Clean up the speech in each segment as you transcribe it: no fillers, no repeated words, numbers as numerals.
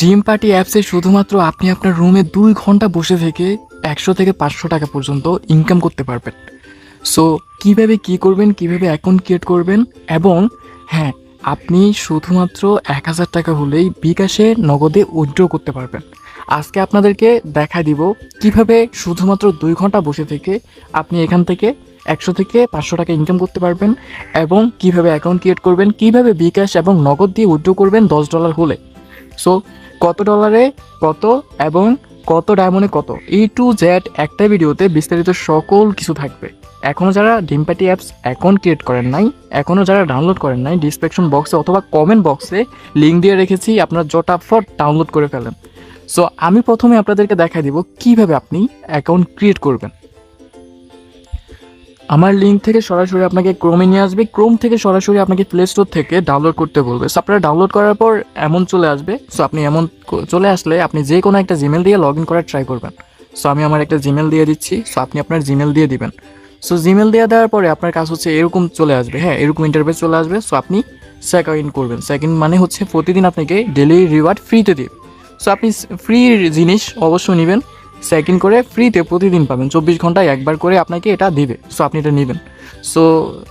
Gym party অ্যাপসে শুধুমাত্র আপনি আপনার রুমে 2 ঘন্টা বসে থেকে 100 থেকে 500 টাকা পর্যন্ত ইনকাম করতে পারবেন। সো কীভাবে কী করবেন, কীভাবে অ্যাকাউন্ট ক্রিয়েট করবেন, এবং হ্যাঁ, আপনি শুধুমাত্র 1000 টাকা হলেই বিকাশে নগদে উইথড্র করতে পারবেন। আজকে আপনাদেরকে দেখাই দিব কিভাবে শুধুমাত্র 2 ঘন্টা বসে থেকে আপনি এখান থেকে 100 থেকে 500 টাকা ইনকাম করতে পারবেন, এবং কিভাবে অ্যাকাউন্ট ক্রিয়েট করবেন, কিভাবে বিকাশ এবং নগদ দিয়ে উইথড্র করবেন $10 হলে। সো কত ডলারে কত এবং কত ডায়মন্ডে কত, A to Z একটা ভিডিওতে বিস্তারিত সকল কিছু থাকবে। এখনও যারা dream party apps account create করেন নাই, এখনও যারা ডাউনলোড করেন নাই, ডিসক্রিপশন বক্সে অথবা কমেন্ট বক্সে লিঙ্ক দিয়ে রেখেছি, আপনারা জটাফট ডাউনলোড করে ফেলেন। সো আমি প্রথমে আপনাদেরকে দেখাই দিব কিভাবে আপনি অ্যাকাউন্ট ক্রিয়েট করবেন। আমার লিঙ্ক থেকে সরাসরি আপনাকে ক্রোমে নিয়ে আসবে, ক্রোম থেকে সরাসরি আপনাকে প্লে স্টোর থেকে ডাউনলোড করতে বলবে। সো আপনারা ডাউনলোড করার পর এমন চলে আসবে। সো আপনি এমন চলে আসলে আপনি যে কোনো একটা জিমেল দিয়ে লগ ইন করার ট্রাই করবেন। সো আমি আমার একটা জিমেল দিয়ে দিচ্ছি। সো আপনি আপনার জিমেল দিয়ে দিবেন। সো জিমেল দিয়ে দেওয়ার পরে আপনার কাজ হচ্ছে এরকম চলে আসবে, হ্যাঁ, এরকম ইন্টারফেস চলে আসবে। সো আপনি চেক ইন করবেন। সেকেন্ড মানে হচ্ছে প্রতিদিন আপনাকে ডেলি রিওয়ার্ড ফ্রিতে দিবে। সো আপনি ফ্রি জিনিস অবশ্যই নেবেন, সেকেন্ড করে ফ্রিতে প্রতিদিন পাবেন, 24 ঘন্টায় একবার করে আপনাকে এটা দিবে। সো আপনি এটা নেবেন। সো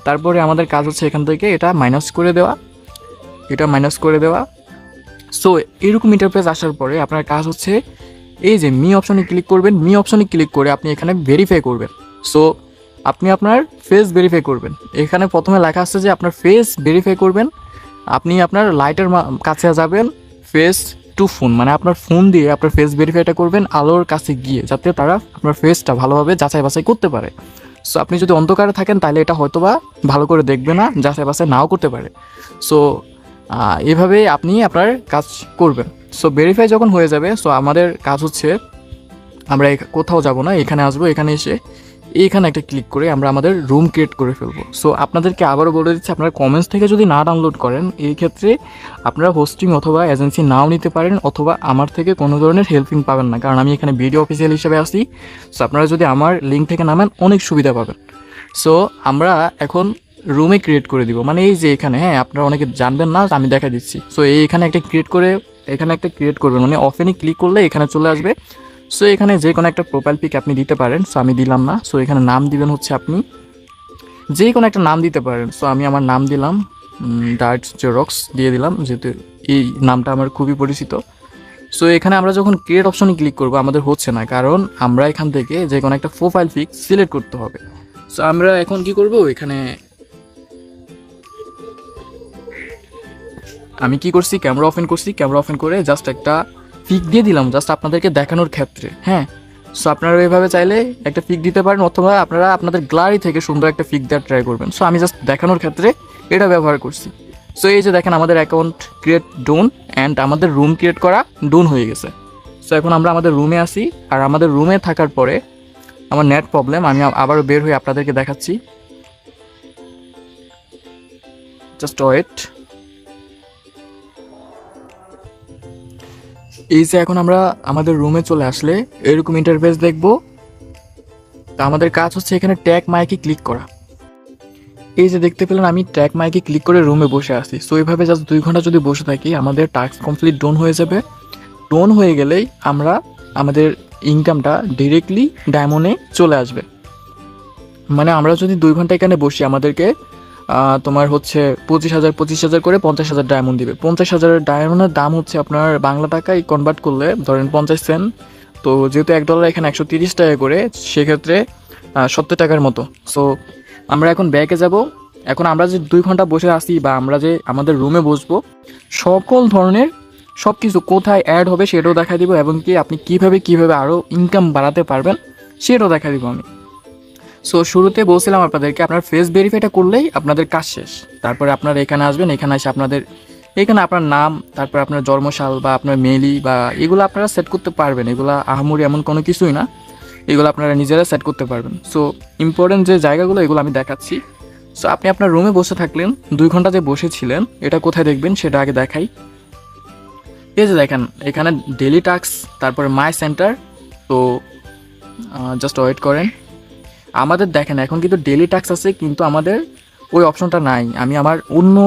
তারপরে আমাদের কাজ হচ্ছে এখান থেকে এটা মাইনাস করে দেওয়া, এটা মাইনাস করে দেওয়া। সো এরকম ইন্টারফেস আসার পরে আপনার কাজ হচ্ছে এই যে মি অপশনে ক্লিক করবেন। মি অপশনে ক্লিক করে আপনি এখানে ভেরিফাই করবেন। সো আপনি আপনার ফেস ভেরিফাই করবেন। এখানে প্রথমে লেখা আছে যে আপনার ফেস ভেরিফাই করবেন। আপনি আপনার লাইটের কাছে যাবেন, ফেস টু ফোন মানে আপনার ফোন দিয়ে আপনার ফেস ভেরিফাইটা করবেন আলোর কাছে গিয়ে, যাতে তারা আপনার ফেসটা ভালোভাবে যাচাই বাছাই করতে পারে। সো আপনি যদি অন্ধকারে থাকেন তাহলে এটা হয়তো বা ভালো করে দেখবে না, যাচাই বাছাই নাও করতে পারে। সো এভাবে আপনি আপনার কাজ করবেন। সো ভেরিফাই যখন হয়ে যাবে, সো আমাদের কাজ হচ্ছে আমরা কোথাও যাব না, এখানে আসবো, এখানে এসে এইখানে একটা ক্লিক করে আমরা আমাদের রুম ক্রিয়েট করে ফেলবো। সো আপনাদেরকে আবারও বলে দিচ্ছি, আপনারা কমেন্টস থেকে যদি না ডাউনলোড করেন, এই ক্ষেত্রে আপনারা হোস্টিং অথবা এজেন্সি নাও নিতে পারেন, অথবা আমার থেকে কোনো ধরনের হেল্পিং পাবেন না, কারণ আমি এখানে ভিডিও অফিসিয়াল হিসেবে আসি। সো আপনারা যদি আমার লিঙ্ক থেকে নামেন অনেক সুবিধা পাবেন। সো আমরা এখন রুমে ক্রিয়েট করে দিব, মানে এই যে এখানে, হ্যাঁ, আপনারা অনেকে জানবেন না, আমি দেখা দিচ্ছি। সো এখানে একটা ক্রিয়েট করে, এখানে একটা ক্রিয়েট করবেন, মানে অফেনে ক্লিক করলে এখানে চলে আসবে। সো এখানে যে কোনো একটা প্রোফাইল পিক আপনি দিতে পারেন। সো আমি দিলাম না। সো এখানে নাম দিবেন হচ্ছে আপনি যে কোনো একটা নাম দিতে পারেন। সো আমি আমার নাম দিলাম ডার্ট জেরক্স দিয়ে দিলাম, যেহেতু এই নামটা আমার খুবই পরিচিত। সো এখানে আমরা যখন ক্রিয়েট অপশনে ক্লিক করবো আমাদের হচ্ছে না, কারণ আমরা এখান থেকে যে কোনো একটা প্রোফাইল পিক সিলেক্ট করতে হবে। সো আমরা এখন কি করব, এখানে আমি কি করছি, ক্যামেরা ওপেন করছি, ক্যামেরা ওপেন করে জাস্ট একটা পিক দিয়ে দিলাম, জাস্ট আপনাদেরকে দেখানোর ক্ষেত্রে, হ্যাঁ। সো আপনারা এইভাবে চাইলে একটা পিক দিতে পারেন, অথবা আপনারা আপনাদের গ্যালারি থেকে সুন্দর একটা পিক দেওয়ার ট্রাই করবেন। সো আমি জাস্ট দেখানোর ক্ষেত্রে এটা ব্যবহার করছি। সো এই যে দেখেন আমাদের অ্যাকাউন্ট ক্রিয়েট ডোন অ্যান্ড আমাদের রুম ক্রিয়েট করা ডোন হয়ে গেছে। সো এখন আমরা আমাদের রুমে আসি, আর আমাদের রুমে থাকার পরে আমার নেট প্রবলেম, আমি আবারও বের হয়ে আপনাদেরকে দেখাচ্ছি, জাস্ট ওয়েট। এই যে এখন আমরা আমাদের রুমে চলে আসলে এরকম ইন্টারফেস দেখব। তা আমাদের কাজ হচ্ছে এখানে ট্যাগ মাইকে ক্লিক করা। এই যে দেখতে পেলেন আমি ট্যাগ মাইকে ক্লিক করে রুমে বসে আছি। সো এইভাবে জাস্ট 2 ঘন্টা যদি বসে থাকি আমাদের টাস্ক কমপ্লিট ডোন হয়ে যাবে। ডোন হয়ে গেলেই আমরা আমাদের ইনকামটা ডিরেক্টলি ডায়মন্ডে চলে আসবে। মানে আমরা যদি 2 ঘন্টা এখানে বসি আমাদেরকে তোমার হচ্ছে 25,000 করে 50,000 ডায়মন্ড দিবে। 50,000 ডায়মন্ডের দাম হচ্ছে আপনার বাংলা টাকায় কনভার্ট করলে ধরেন 50 সেন্ট। তো যেহেতু $1 এখানে 130 টাকা করে, সেক্ষেত্রে 70 টাকার মতো। সো আমরা এখন ব্যাকে যাব। এখন আমরা যে 2 ঘন্টা বসে আসি বা আমরা যে আমাদের রুমে বসবো, সকল ধরনের সব কিছু কোথায় অ্যাড হবে সেটাও দেখা দিব, এবং কি আপনি কীভাবে আরও ইনকাম বাড়াতে পারবেন সেটাও দেখা দিব আমি। সো শুরুতে বলছিলাম আপনাদেরকে আপনার ফেস ভেরিফাইটা করলেই আপনাদের কাজ শেষ। তারপরে আপনারা এখানে আসবেন, এখানে এসে এখানে আপনার নাম, তারপর আপনার জন্মসাল বা আপনার মেইলি বা এগুলো আপনারা সেট করতে পারবেন। এগুলো আহামরি এমন কোনো কিছুই না, এগুলো আপনারা নিজেরা সেট করতে পারবেন। সো ইম্পর্টেন্ট যে জায়গাগুলো এগুলো আমি দেখাচ্ছি। সো আপনি আপনার রুমে বসে থাকলেন, 2 ঘন্টা যে বসেছিলেন এটা কোথায় দেখবেন সেটা আগে দেখাই। এই যে দেখেন এখানে ডেলি টাস্ক, তারপরে মাই সেন্টার। তো জাস্ট ওয়েট করেন। আমাদের দেখেন এখন কিন্তু ডেলি টাস্ক আছে, কিন্তু আমাদের ওই অপশনটা নাই। আমি আমার অন্য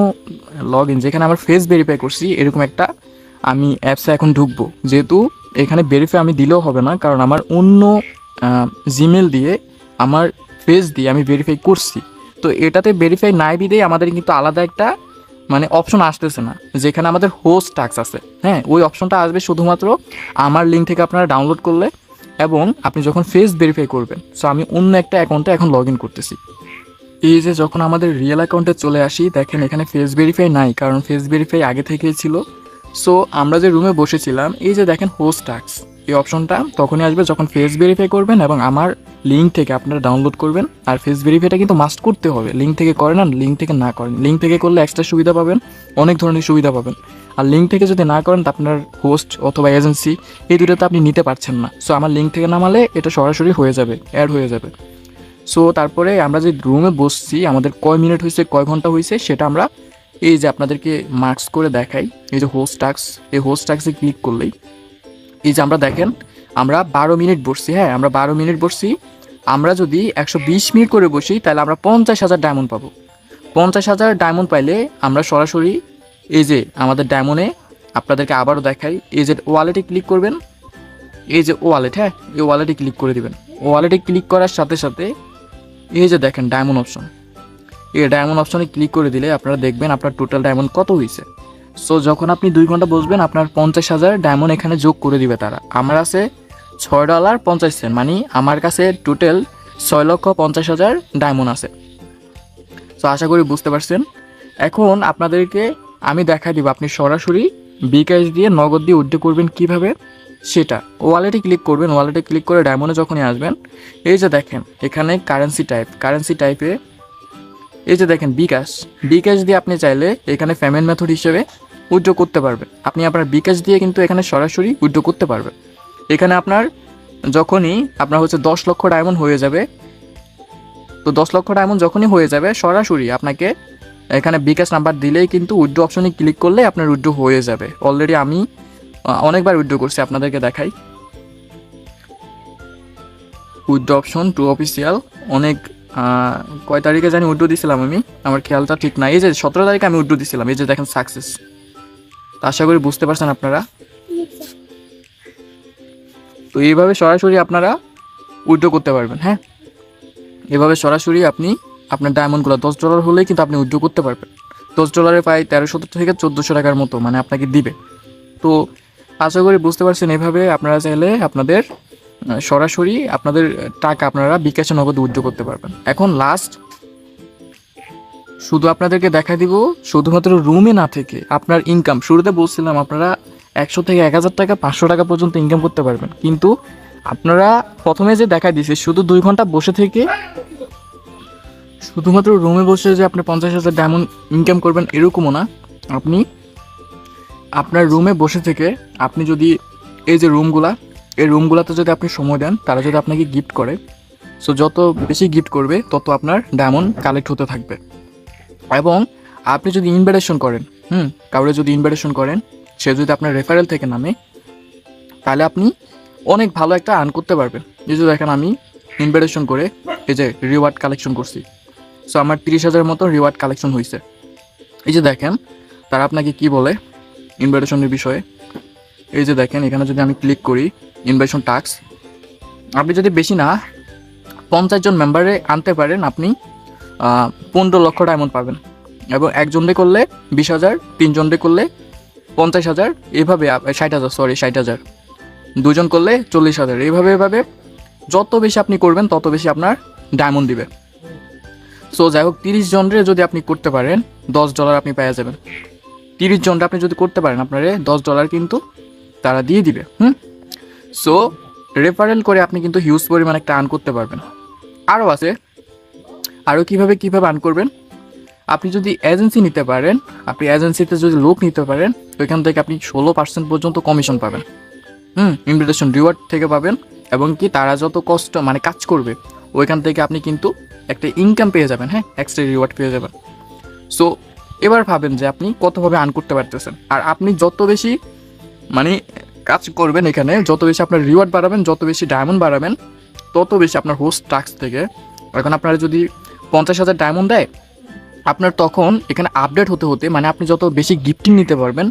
লগ ইন যেখানে আমার ফেস ভেরিফাই করছি এরকম একটা আমি অ্যাপসে এখন ঢুকবো, যেহেতু এখানে ভেরিফাই আমি দিলেও হবে না, কারণ আমার অন্য জিমেল দিয়ে আমার ফেস দিয়ে আমি ভেরিফাই করছি। তো এটাতে ভেরিফাই নাই বিদেই আমাদের কিন্তু আলাদা একটা মানে অপশন আসতেছে না, যেখানে আমাদের হোস্ট টাস্ক আছে। হ্যাঁ, ওই অপশনটা আসবে শুধুমাত্র আমার লিঙ্ক থেকে আপনারা ডাউনলোড করলে এবং আপনি যখন ফেস ভেরিফাই করবেন। সো আমি অন্য একটা অ্যাকাউন্টে এখন লগ ইন করতেছি। এই যে যখন আমাদের রিয়েল অ্যাকাউন্টে চলে আসি, দেখেন এখানে ফেস ভেরিফাই নাই, কারণ ফেস ভেরিফাই আগে থেকেই ছিল। সো আমরা যে রুমে বসেছিলাম, এই যে দেখেন হোস্ট টাস্ক, এই অপশনটা তখনই আসবে যখন ফেস ভেরিফাই করবেন এবং আমার লিঙ্ক থেকে আপনারা ডাউনলোড করবেন। আর ফেস ভেরিফাইটা কিন্তু মাস্ট করতে হবে, লিঙ্ক থেকে করেন আর লিঙ্ক থেকে না করেন। লিঙ্ক থেকে করলে এক্সট্রা সুবিধা পাবেন, অনেক ধরনের সুবিধা পাবেন। আর লিঙ্ক থেকে যদি না করেন, তা আপনার হোস্ট অথবা এজেন্সি এই দুটোতে আপনি নিতে পারছেন না। সো আমার লিঙ্ক থেকে নামালে এটা সরাসরি হয়ে যাবে, অ্যাড হয়ে যাবে। সো তারপরে আমরা যে রুমে বসছি, আমাদের কয় মিনিট হয়েছে, কয় ঘন্টা হয়েছে, সেটা আমরা এই যে আপনাদেরকে মার্কস করে দেখাই। এই যে হোস্ট টাস্ক, এই হোস্ট টাস্কে ক্লিক করলেই এই যে আমরা দেখেন আমরা 12 মিনিট বসছি। হ্যাঁ, আমরা 12 মিনিট বসছি। আমরা যদি 120 মিনিট করে বসি, তাহলে আমরা 50,000 ডায়মন্ড পাবো। 50,000 ডায়মন্ড পাইলে আমরা সরাসরি এই যে আমাদের ডায়মন্ডে আপনাদেরকে আবারও দেখাই, এই যে ওয়ালেটে ক্লিক করবেন। এই যে ওয়ালেট, হ্যাঁ, এই ওয়ালেটে ক্লিক করে দিবেন। ওয়ালেটে ক্লিক করার সাথে সাথে এই যে দেখেন ডায়মন্ড অপশন, এই ডায়মন্ড অপশনে ক্লিক করে দিলে আপনারা দেখবেন আপনার টোটাল ডায়মন্ড কত হয়েছে। সো যখন আপনি 2 ঘন্টা বসবেন, আপনার 50,000 ডায়মন্ড এখানে যোগ করে দিবে তারা। আমার আছে $6.50, মানে আমার কাছে টোটাল 6,50,000 ডায়মন্ড আছে। সো আশা করি বুঝতে পারছেন। এখন আপনাদেরকে আমি দেখাই দিব আপনি সরাসরি বিকাশ দিয়ে নগদ দিয়ে উইথড্র করবেন কিভাবে সেটা। ওয়ালেটে ক্লিক করবেন, ওয়ালেটে ক্লিক করে ডায়মন্ডে যখনই আসবেন, এই যে দেখেন এখানে কারেন্সি টাইপে এই যে দেখেন বিকাশ দিয়ে আপনি চাইলে এখানে পেমেন্ট মেথড হিসেবে উইথড্র করতে পারবেন। আপনি আপনার বিকাশ দিয়ে কিন্তু এখানে সরাসরি উইথড্র করতে পারবেন। এখানে আপনার যখনই আপনার হচ্ছে 10 লক্ষ ডায়মন্ড হয়ে যাবে, তো 10 লক্ষ ডায়মন্ড যখনই হয়ে যাবে, সরাসরি আপনাকে এখানে বিকাশ নাম্বার দিলেই কিন্তু উইথড্র অপশনে ক্লিক করলে আপনার উইথড্র হয়ে যাবে। অলরেডি আমি অনেকবার উইথড্র করছি, আপনাদেরকে দেখাই। উইথড্র অপশন টু অফিসিয়াল, অনেক কয় তারিখে জানি উইথড্র দিয়েছিলাম আমি, আমার খেয়ালটা ঠিক নাই। এই যে 17 তারিখে আমি উইথড্র দিয়েছিলাম। এই যে দেখেন সাকসেস। তো আশা করি বুঝতে পারছেন আপনারা। তো এইভাবে সরাসরি আপনারা উইথড্র করতে পারবেন। হ্যাঁ, এভাবে সরাসরি আপনি আপনার ডায়মন্ডগুলো $10 হলেই কিন্তু আপনি উইথড্র করতে পারবেন। $10 প্রায় 1300 থেকে 1400 টাকার মতো মানে আপনাকে দিবে। তো আশা করি বুঝতে পারছেন। এভাবে আপনারা চাইলে আপনাদের সরাসরি আপনাদের টাকা আপনারা বিকাশে নগদ উইথড্র করতে পারবেন। এখন লাস্ট শুধু আপনাদেরকে দেখা দিব, শুধুমাত্র রুমে না থেকে আপনার ইনকাম, শুরুতে বলছিলাম আপনারা 100 থেকে 1000 টাকা 500 টাকা পর্যন্ত ইনকাম করতে পারবেন। কিন্তু আপনারা প্রথমে যে দেখা দিয়েছে শুধু 2 ঘন্টা বসে থেকে শুধুমাত্র রুমে বসে যে আপনি 50,000 ডায়মন্ড ইনকাম করবেন এরকমও না। আপনি আপনার রুমে বসে থেকে আপনি যদি এই যে এই রুমগুলাতে যদি আপনি সময় দেন, তারা যদি আপনাকে গিফট করে, সো যত বেশি গিফট করবে তত আপনার ডায়মন্ড কালেক্ট হতে থাকবে। এবং আপনি যদি ইনভাইটেশন করেন, কাউরে যদি ইনভাইটেশন করেন, সে যদি আপনার রেফারেল থেকে নামে, তাহলে আপনি অনেক ভালো একটা আর্ন করতে পারবেন। এই যে দেখেন আমি ইনভাইটেশন করে এই যে রিওয়ার্ড কালেকশন করছি। সো আমার 30,000 মতো রিওয়ার্ড কালেকশন হয়েছে। এই যে দেখেন তারা আপনাকে কি বলে ইনভাইটেশনের বিষয়ে। এই যে দেখেন এখানে যদি আমি ক্লিক করি ইনভাইটেশন টাস্ক, আপনি যদি বেশি না 50 জন মেম্বারে আনতে পারেন, আপনি 15 লক্ষ ডায়মন্ড পাবেন। এবং একজনরে করলে 20,000, 3 জনরে করলে 50,000, এভাবে 60,000, 2জন করলে 40,000। এভাবে যত বেশি আপনি করবেন তত বেশি আপনার ডায়মন্ড দিবে। সো যাই হোক, 30 জনরে যদি আপনি করতে পারেন $10 আপনি পেয়ে যাবেন। 30 জনরে আপনি যদি করতে পারেন, আপনারে $10 কিন্তু তারা দিয়ে দিবে। সো রেফারেল করে আপনি কিন্তু হিউজ পরিমাণ একটা আর্ন করতে পারবেন। আরও আছে, আরও কীভাবে আর্ন করবেন। আপনি যদি এজেন্সি নিতে পারেন, আপনি এজেন্সিতে যদি লোক নিতে পারেন, ওইখান থেকে আপনি 16% পর্যন্ত কমিশন পাবেন। ইনভিটেশন রিওয়ার্ড থেকে পাবেন। এবং কি তারা যত কষ্ট মানে কাজ করবে, ওইখান থেকে আপনি কিন্তু একটা ইনকাম পেয়ে যাবেন। হ্যাঁ, এক্সট্রা রিওয়ার্ড পেয়ে যাবেন। সো এবার ভাবেন যে আপনি কতভাবে আর্ন করতে পারতেছেন। আর আপনি যত বেশি মানে কাজ করবেন, এখানে যত বেশি আপনার রিওয়ার্ড বাড়াবেন, যত বেশি ডায়মন্ড বাড়াবেন, তত বেশি আপনার হোস্ট টাস্ক থেকে, এখন আপনারা যদি 50,000 ডায়মন্ড দেয়, আপনার তখন এখানে আপডেট হতে মানে আপনি যত বেশি গিফটিং নিতে পারবেন,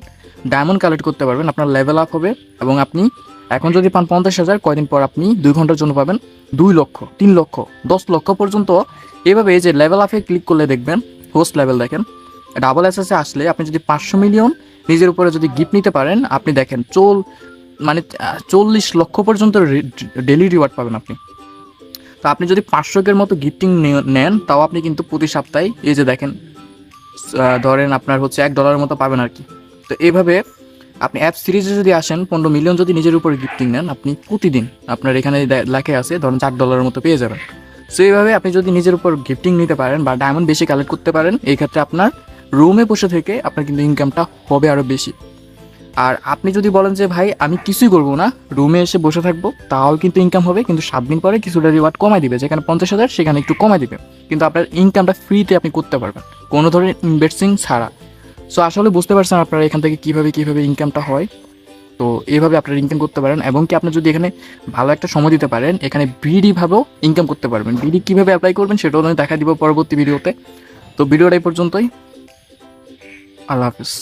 ডায়মন্ড কালেক্ট করতে পারবেন, আপনার লেভেল আপ হবে। এবং আপনি এখন যদি পান 50,000, কয়দিন পর আপনি 2 ঘন্টার জন্য পাবেন 2 লক্ষ, 3 লক্ষ, 10 লক্ষ পর্যন্ত। এভাবে এই যে লেভেল আপে ক্লিক করলে দেখবেন হোস্ট লেভেল দেখেন ডাবল এসএসে আসলে আপনি যদি 500 মিলিয়ন নিজের উপরে যদি গিফট নিতে পারেন, আপনি দেখেন 40 লক্ষ পর্যন্ত ডেলি রিওয়ার্ড পাবেন আপনি। তো আপনি যদি 500-এর মতো গিফটিং নেন, তাও আপনি কিন্তু প্রতি সপ্তাহে এই যে দেখেন ধরেন আপনার হচ্ছে $1 মতো পাবেন আর কি। তো এইভাবে আপনি অ্যাপ সিরিজে যদি আসেন, 15 মিলিয়ন যদি নিজের উপরে গিফটিং নেন, আপনি প্রতিদিন আপনার এখানে লেখে আছে ধরেন $4 মতো পেয়ে যাবেন। সো এইভাবে আপনি যদি নিজের উপর গিফটিং নিতে পারেন বা ডায়মন্ড বেশি কালেক্ট করতে পারেন, এই ক্ষেত্রে আপনার রুমে বসে থেকে আপনার কিন্তু ইনকামটা হবে আরও বেশি। আর আপনি যদি বলেন যে ভাই আমি কিছুই করবো না, রুমে এসে বসে থাকবো, তাও কিন্তু ইনকাম হবে, কিন্তু 7 দিন পরে কিছুটা রিওয়ার্ড কমাই দিবে, যেখানে 50,000 সেখানে একটু কমাই দিবে, কিন্তু আপনার ইনকামটা ফ্রিতে আপনি করতে পারবেন কোনো ধরনের ইনভেস্টিং ছাড়া। সো আসলে বুঝতে পারছেন আপনারা এখান থেকে কীভাবে ইনকামটা হয়। তো এইভাবে আপনারা ইনকাম করতে পারেন, এবং কি আপনি যদি এখানে ভালো একটা সময় দিতে পারেন, এখানে বিডিভাবেও ইনকাম করতে পারবেন। বিডি কীভাবে অ্যাপ্লাই করবেন সেটাও আমি দেখা দিব পরবর্তী ভিডিওতে। তো ভিডিওটা এই পর্যন্তই, আল্লাহ হাফিজ।